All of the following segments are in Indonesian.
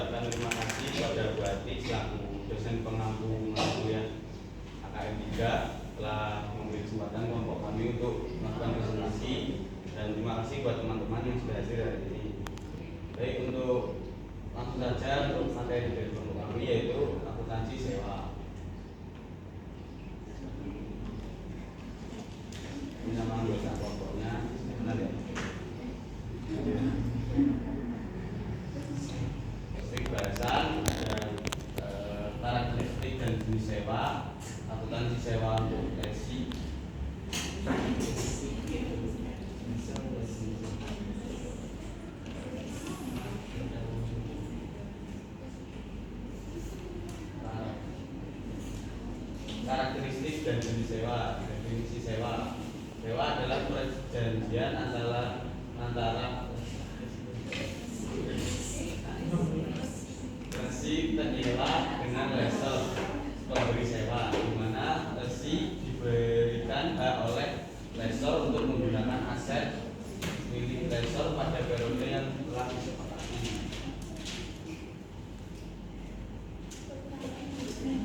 mengucapkan terima kasih kepada Bu Ati selaku dosen pengampu kuliah AKM 3 telah memberi kesempatan kelompok kami untuk melakukan presentasi, dan terima kasih buat teman-teman yang sudah hadir hari ini. Baik, untuk langsung saja untuk materi dari kelompok kami yaitu akuntansi sewa. Ini nama anggota kelompoknya, benar ya? Bahasan dan karakteristik dan jenis sewa. Akuntansi sewa untuk lesi. Karakteristik dan jenis sewa. Definisi sewa. Sewa adalah perjanjian antara resi penyewa dengan lessor pemberi sewa, di mana resi diberikan hak oleh lessor untuk menggunakan aset milik lessor pada periode yang telah disepakati.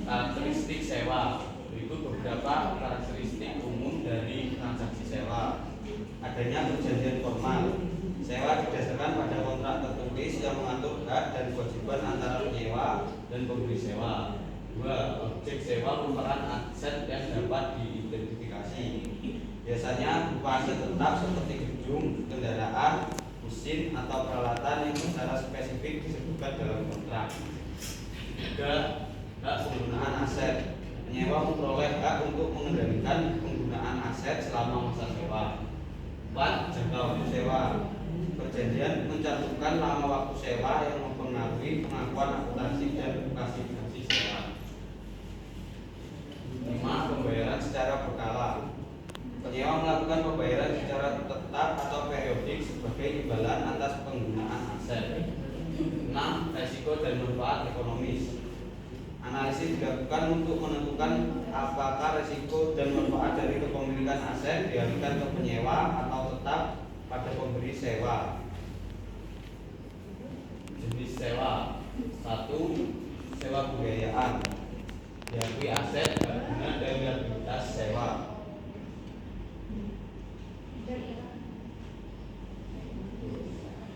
Karakteristik sewa itu beberapa karakteristik umum dari transaksi sewa. Adanya perjanjian formal. Sewa didasarkan pada kontrak tertulis yang mengatur hak dan kewajiban antara penyewa dan pemberi sewa. 2. Objek sewa merupakan aset yang dapat diidentifikasi. Biasanya berupa aset tetap seperti gedung, kendaraan, mesin, atau peralatan yang secara spesifik disebutkan dalam kontrak. 3. Hak penggunaan aset. Penyewa memperoleh hak untuk mengendalikan penggunaan aset selama masa sewa. 4. Jangka waktu sewa. Perjanjian mencantumkan lama waktu sewa yang mempengaruhi pengakuan akuntansi dan klasifikasi sewa. 5. Pembayaran secara berkala. Penyewa melakukan pembayaran secara tetap atau periodik sebagai imbalan atas penggunaan aset. 6. Risiko dan manfaat ekonomis. Analisis dilakukan untuk menentukan apakah risiko dan manfaat dari kepemilikan aset dialihkan ke penyewa atau tetap pada pemberi sewa. Jenis sewa. 1. Sewa pembiayaan. Diakui aset guna dan liabilitas sewa.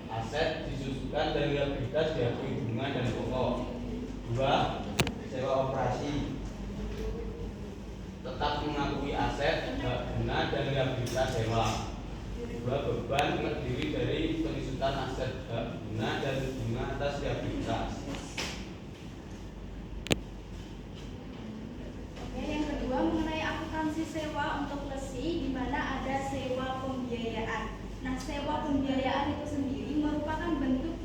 Aset disusukan dan liabilitas diakui bunga dan pokok. 2. Sewa operasi. Tetap mengakui aset guna dan liabilitas sewa. 2. Beban terdiri dari penyusutan aset guna dan bunga atas liabilitas. Yang kedua mengenai akuntansi sewa untuk lesi, di mana ada sewa pembiayaan. Nah, sewa pembiayaan itu sendiri merupakan bentuk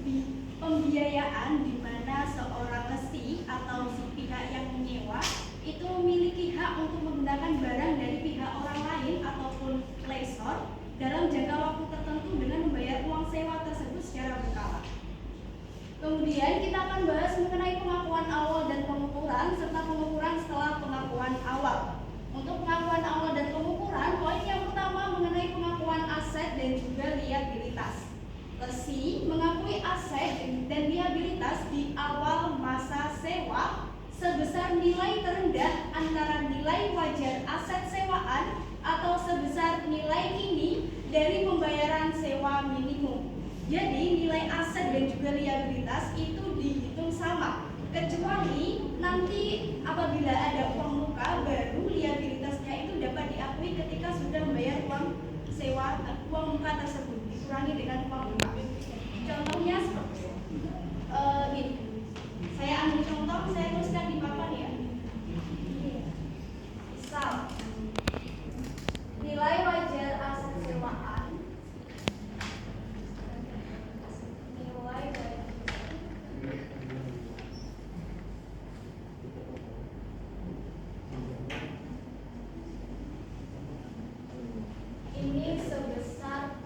pembiayaan di mana seorang lesi atau si pihak yang menyewa itu memiliki hak untuk menggunakan barang dari pihak orang lain ataupun lessor dalam jangka waktu tertentu dengan membayar uang sewa tersebut secara berkala. Kemudian kita akan bahas mengenai pengakuan awal dan pengukuran serta pengukuran setelah pengakuan awal. Untuk pengakuan awal dan pengukuran, poin yang pertama mengenai pengakuan aset dan juga liabilitas. Lesi mengakui aset dan liabilitas di awal masa sewa sebesar nilai terendah antara nilai wajar aset sewaan atau sebesar nilai ini dari pembayaran sewa minimum. Jadi nilai aset dan juga liabilitas itu dihitung sama, kecuali nanti apabila ada uang muka baru liabilitasnya itu dapat diakui ketika sudah membayar uang sewa uang muka tersebut dikurangi dengan uang muka. Contohnya seperti ini. Saya ambil contoh, saya tuliskan di papan ya. Misal nilai wajar aset sewaan ini sebesar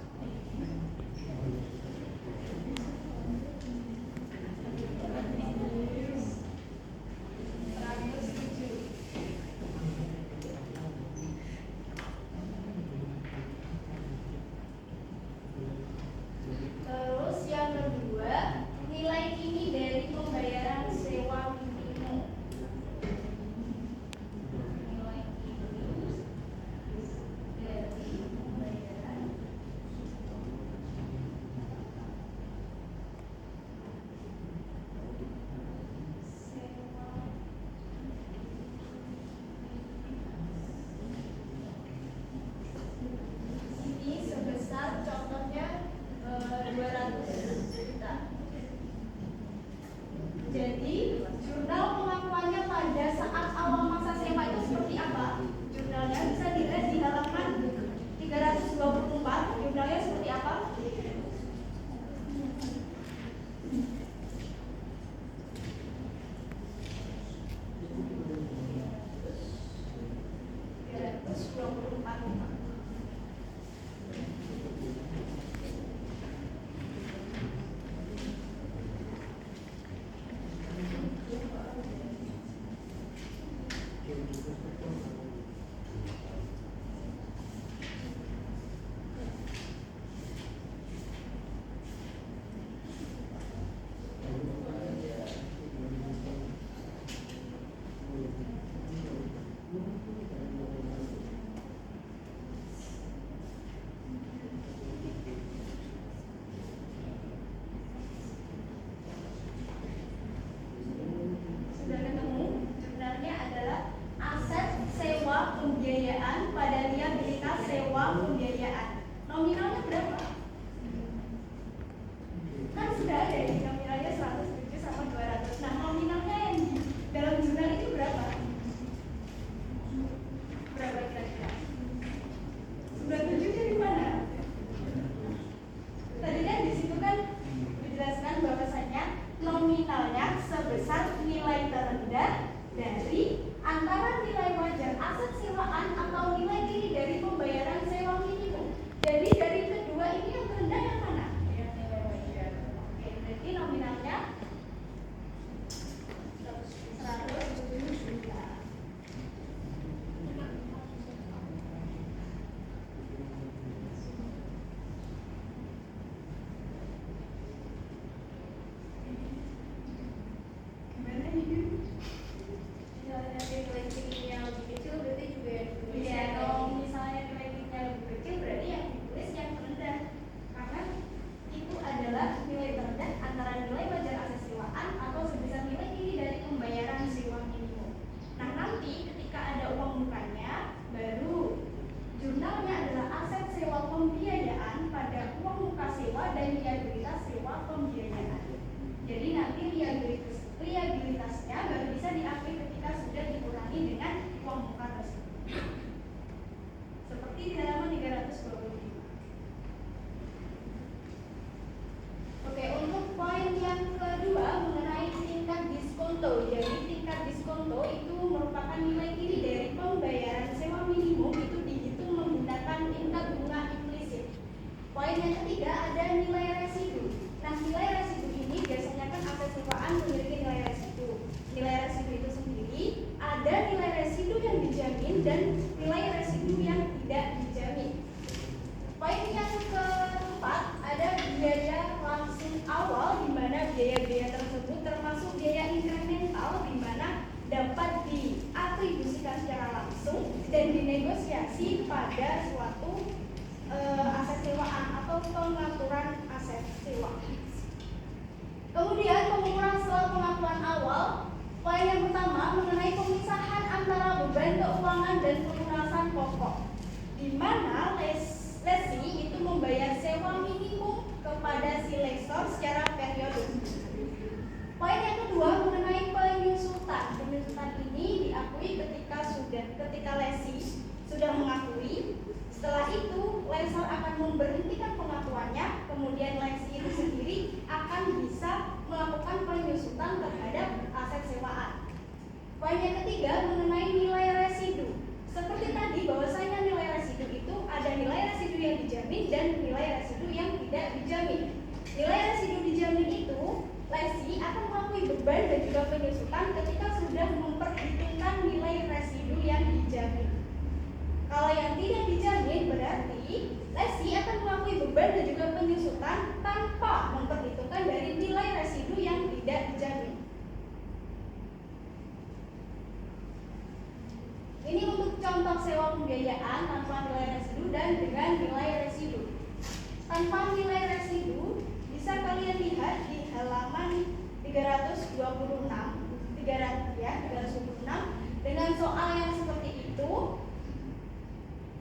Nominalnya berapa? Kan sudah ada di nominalnya 107 sama 200. Nah, nominalnya yang di dalam jurnal itu berapa? Berapa kira-kira? 97 dari mana? Tadi kan di situ kan dijelaskan bahwasanya nominalnya sebesar nilai terendah dari antara nilai wajar aset sewaan atau nilai kini dari pembayaran sewa minimum. Jadi dari kedua ini yang terendah yang mana? Yang nilai wajar. Oke, berarti nominalnya 107 juta. Gimana ini? Misalnya nilai kirinya lebih kecil berarti juga yang ditulis. Iya, kalau misalnya nilai kirinya lebih kecil berarti yang ditulis yang terendah. Karena itu adalah nilai terendah antara nilai wajar aset sewaan atau sebesar nilai kini dari pembayaran sewa minimum. Nah, nanti ketika ada uang mukanya, baru jurnalnya adalah aset sewa pembiayaan pada uang muka sewa dan liabilitas sewa pembiayaan. Jadi nanti liabilitasnya baru bisa diakui ketika sudah dikurangi dengan uang muka tersebut. Seperti di halaman 325. Oke, untuk poin yang kedua mengenai tingkat diskonto. Jadi tingkat diskonto itu merupakan nilai kini dari pembayaran sewa minimum itu dihitung menggunakan tingkat bunga implisit. Poin yang ketiga ada nilai residu. Nah, nilai residu ini biasanya kan aset sewaan memiliki nilai residu. Nilai residu itu sendiri ada nilai residu yang dijamin dan nilai residu yang tidak dijamin. Poin yang keempat ada biaya langsung awal, di mana biaya-biaya tersebut termasuk biaya inkremental di mana dapat diatribusikan secara langsung dan dinegosiasi pada suatu aset sewaan atau pengaturan aset sewa. Kemudian pengukuran setelah pengakuan awal. Poin yang pertama mengenai pemisahan antara beban keuangan dan pelunasan pokok, di mana lesi itu membayar sewa minimum kepada si lesor secara periodik. Poin yang kedua mengenai penyusutan. Penyusutan ini diakui ketika lesi sudah mengakui. Setelah itu, lesor akan memberhentikan pengakuannya, kemudian lesi itu sendiri akan bisa melakukan penyusutan terhadap aset sewaan. Poin yang ketiga mengenai nilai residu. Seperti tadi bahwasanya nilai residu itu ada nilai residu yang dijamin dan nilai residu yang tidak dijamin. Nilai residu dijamin itu, lesi akan mengakui beban dan juga penyusutan ketika sudah memperhitungkan nilai residu yang dijamin. Kalau yang tidak dijamin berarti lesi akan mengakui beban dan juga penyusutan tanpa memperhitungkan dari nilai residu yang tidak dijamin. Ini untuk contoh sewa pembiayaan tanpa nilai residu dan dengan nilai residu. Tanpa nilai residu bisa kalian lihat di halaman 326 dengan soal yang seperti itu.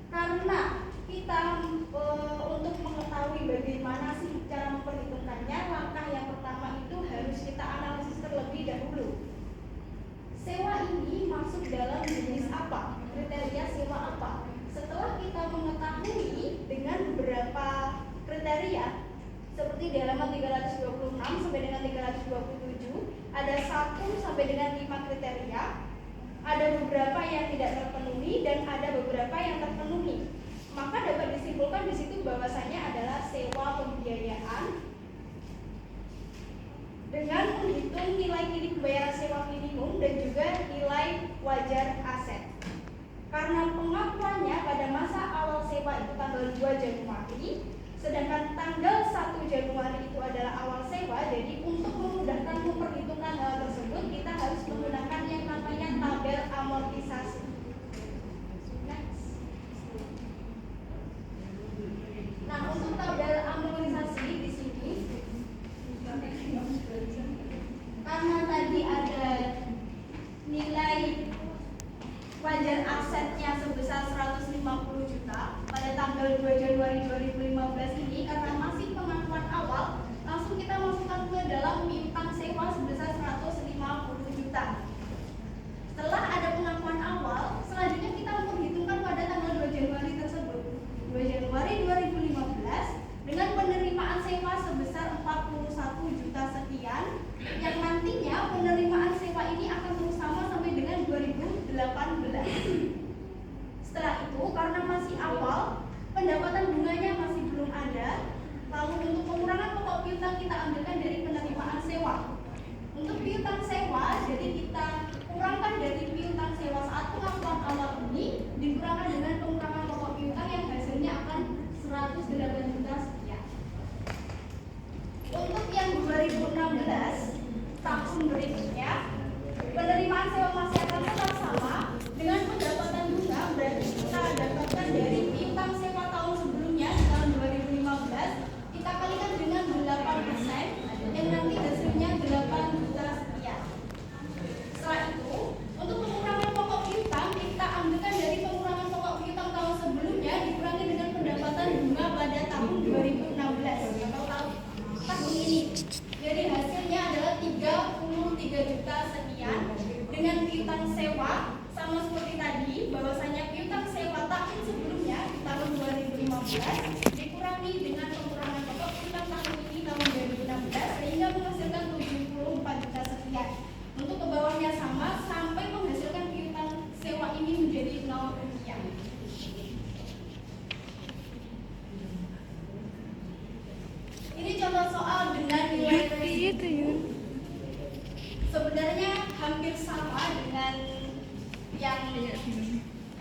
Karena kita untuk mengetahui bagaimana sih cara memperhitungkannya, langkah yang pertama itu harus kita analisis terlebih dahulu. Sewa ini masuk dalam jenis apa? Kriteria sewa apa? Setelah kita mengetahui dengan beberapa kriteria, seperti di halaman 326 sampai dengan 327, ada 1 sampai dengan 5 kriteria. Ada beberapa yang tidak terpenuhi dan ada beberapa yang terpenuhi. Maka dapat disimpulkan di situ bahwasanya adalah sewa pembiayaan dengan menghitung nilai kini pembayaran sewa minimum dan juga nilai wajar aset. Karena pengakuannya pada masa awal sewa itu tanggal 2 Januari, sedangkan tanggal 1 Januari itu adalah awal sewa, jadi untuk memudahkan memperhitungkan hal tersebut kita harus menggunakan yang namanya tabel amortisasi. Nah, untuk tabel amortisasi di sini karena tadi ada nilai wajar asetnya sebesar 150 juta pada tanggal 2 Januari 2015 ini, karena masih pengakuan awal, langsung kita masukkan ke dalam piutang sewa sebesar 150 juta. Setelah ada pengakuan awal, selanjutnya kita menghitungkan pada tanggal 2 Januari tersebut, 2 Januari 2015, dengan penerimaan sewa sebesar 41 juta sekian, yang nantinya penerimaan sewa ini akan terus sama sampai dengan 2018. Setelah itu, karena masih awal, pendapatan bunganya masih belum ada, lalu untuk pengurangan pokok piutang kita ambilkan dari penerimaan sewa. Untuk piutang sewa, jadi kita kurangkan dari piutang sewa saat pengakuan awal ini, dikurangkan dengan pengurangan pokok piutang yang hasilnya akan 108 juta sekian. Untuk yang 2016 tahun berikutnya, penerimaan sewa masih akan tetap sama dengan pendapatan bunga, berarti kita dapatkan dari piutang sewa tahun sebelumnya di tahun 2015, kita kalikan dengan 8%, yang nanti hasilnya 8 juta sekian. Setelah itu, untuk pengurangan pokok piutang, kita ambilkan dari pengurangan pokok piutang tahun sebelumnya dikurangi dengan pendapatan bunga pada tahun 2016 atau tahun ini. Jadi hasilnya adalah 33 juta sekian. Dengan piutang sewa sama seperti tadi, bahwasanya piutang sewa tahun sebelumnya di tahun 2015 dikurangi dengan pengurangan pokok piutang tahun ini tahun 2016 sehingga menghasilkan 74 juta sekian. Untuk ke bawahnya sama sampai menghasilkan piutang sewa ini menjadi 0 rupiah. Ini contoh soal dengan nilai residu. Sebenarnya hampir sama dengan yang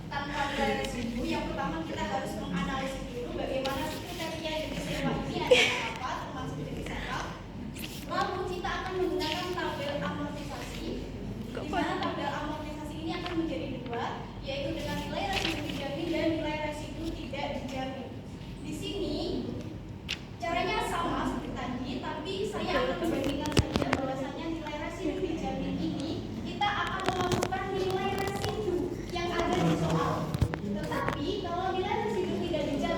tanpa nilai residu. Yang pertama kita harus menganalisis dulu bagaimana kriteria jenis sewa ini adalah apa, termasuk jenis apa. Lalu kita akan menggunakan tabel amortisasi, di mana tabel amortisasi ini akan menjadi dua, yaitu dengan nilai residu dijamin dan nilai residu tidak dijamin. Di sini caranya sama seperti tadi, tapi saya akan membandingkan saja bahwasanya nilai residu dijamin ini kita akan memasukkan nilai residu yang ada di soal. Tetapi kalau nilai residu tidak dijamin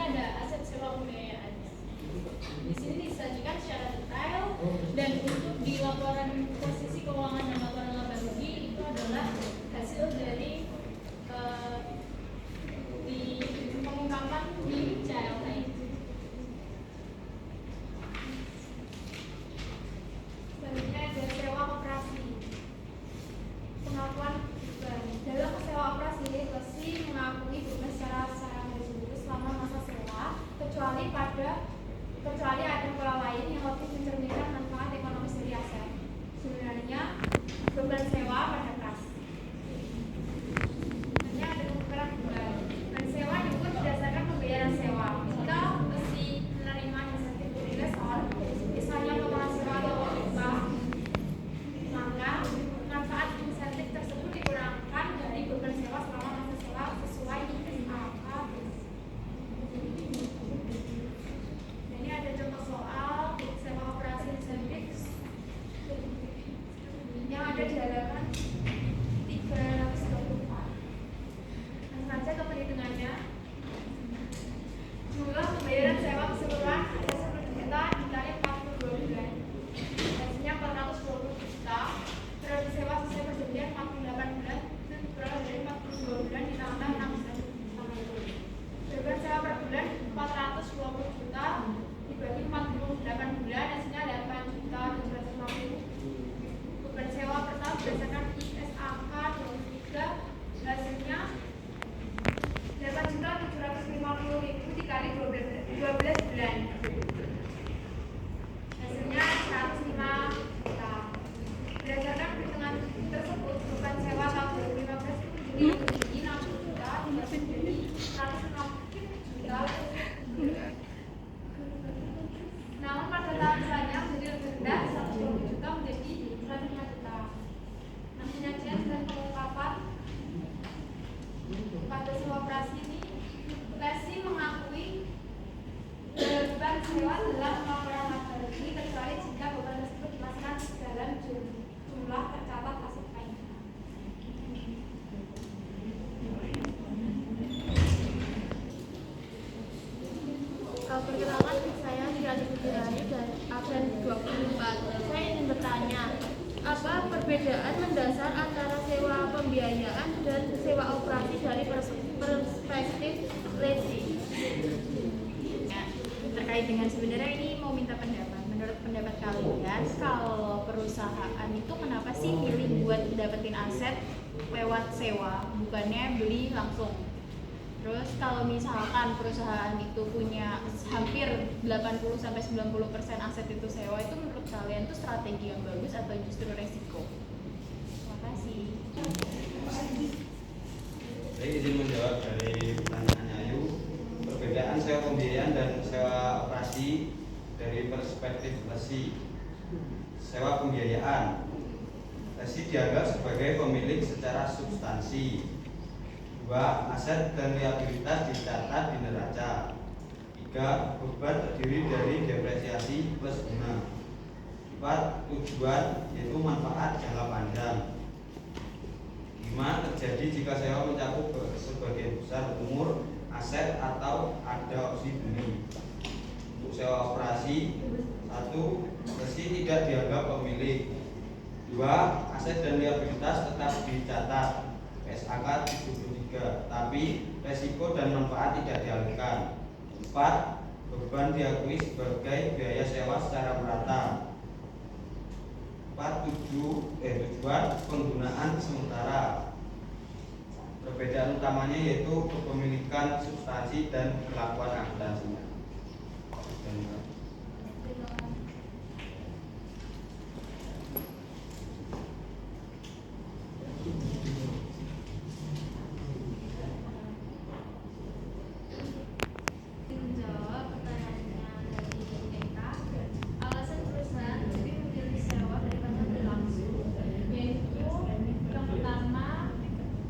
ada aset sewa pembiayaannya. Di sini disajikan secara detail, dan untuk di laporan posisi keuangan dan laporan laba rugi itu adalah hasil dari di pengungkapan di CLT. Selanjutnya ada sewa operasi. Pengakuan beban. Dalam sewa operasi, Lesi mengakui beban secara garis lurus selama masa sewa, kecuali ada pola lain yang lebih mencerminkan manfaat ekonomis dari aset. Sebenarnya beban sewa pada kas. Hanya ada pembukaan beban. Dan sewa diukur berdasarkan pembayaran sewa. Jika Lesi menerima insentif dari lesor, misalnya potongan sewa atau upah, maka manfaat insentif tersebut dikurangkan dari beban sewa selama masa sewa sesuai ISAK. Ini ada contoh soal sewa operasi insentif yang ada di halaman 324. Langsung saja ke perhitungannya. Jumlah pembayaran sewa keseluruhan ada 10 juta dikali 42 bulan. Hasilnya 420 juta. Periode sewa sesuai perjanjian 48 bulan, dan diperoleh dari 42 bulan ditambah 6 bulan sama itu. Beban sewa per bulan 420 juta dibagi 48 bulan, hasilnya 8 juta 750. Beban sewa per tahun berdasarkan ISAK 23, hasilnya 8 juta 750 ribu dikali 12 bulan, hasilnya 105 juta. Berdasarkan perhitungan tersebut, beban sewa tahun 2015 itu menjadi 60 juta menjadi 160 juta. Namun pada tahun selanjutnya menjadi lebih rendah, 120 juta menjadi 105 juta. Nah, penyajian dan pengungkapan pada sewa operasi ini, Lesi mengakui beban sewa dalam laporan laba rugi kecuali jika beban tersebut dimasukkan dalam jumlah tercatat aset lainnya. Perkenalkan, saya Firani Putirayu dan absen 24. Saya ingin bertanya, apa perbedaan mendasar antara sewa pembiayaan dan sewa operasi dari perspektif Lesi? Nah, terkait dengan sebenarnya ini mau minta pendapat. Menurut pendapat kalian, kalau perusahaan itu kenapa sih milih buat dapetin aset lewat sewa, bukannya beli langsung? Terus kalau misalkan perusahaan itu punya hampir 80-90% aset itu sewa, itu menurut kalian itu strategi yang bagus atau justru resiko? Terima kasih. Saya izin menjawab dari pertanyaan Ayu. Perbedaan sewa pembiayaan dan sewa operasi dari perspektif Lesi. Sewa pembiayaan, Lesi dianggap sebagai pemilik secara substansi. 2. Aset dan liabilitas dicatat di neraca. 3. Beban terdiri dari depresiasi plus bunga. 4. Tujuan yaitu manfaat jangka panjang. 5. Terjadi jika sewa mencakup sebagian besar umur aset atau ada opsi beli. Untuk sewa operasi, 1. Lesi tidak dianggap pemilik. 2. Aset dan liabilitas tetap dicatat PSAK 73, tapi resiko dan manfaat tidak dialihkan. 4. Beban diakui sebagai biaya sewa secara merata. 4. Tujuan penggunaan sementara. Perbedaan utamanya yaitu kepemilikan substansi dan kelakuan akuntansinya. Menjawab pertanyaannya dari Eka, alasan perusahaan lebih memilih sewa daripada beli langsung, yaitu yang pertama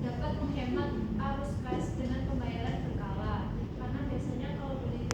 dapat menghemat arus kas dengan pembayaran berkala, karena biasanya kalau beli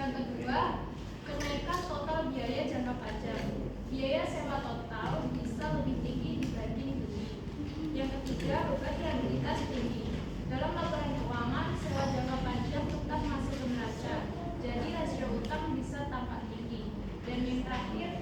Yang kedua, kenaikan total biaya jangka pajak. Biaya sewa total bisa lebih tinggi dibanding beli. Yang ketiga, beban liabilitas tinggi. Dalam laporan keuangan, sewa jangka panjang tetap masuk ke neraca, jadi rasio utang bisa tampak tinggi. Dan yang terakhir,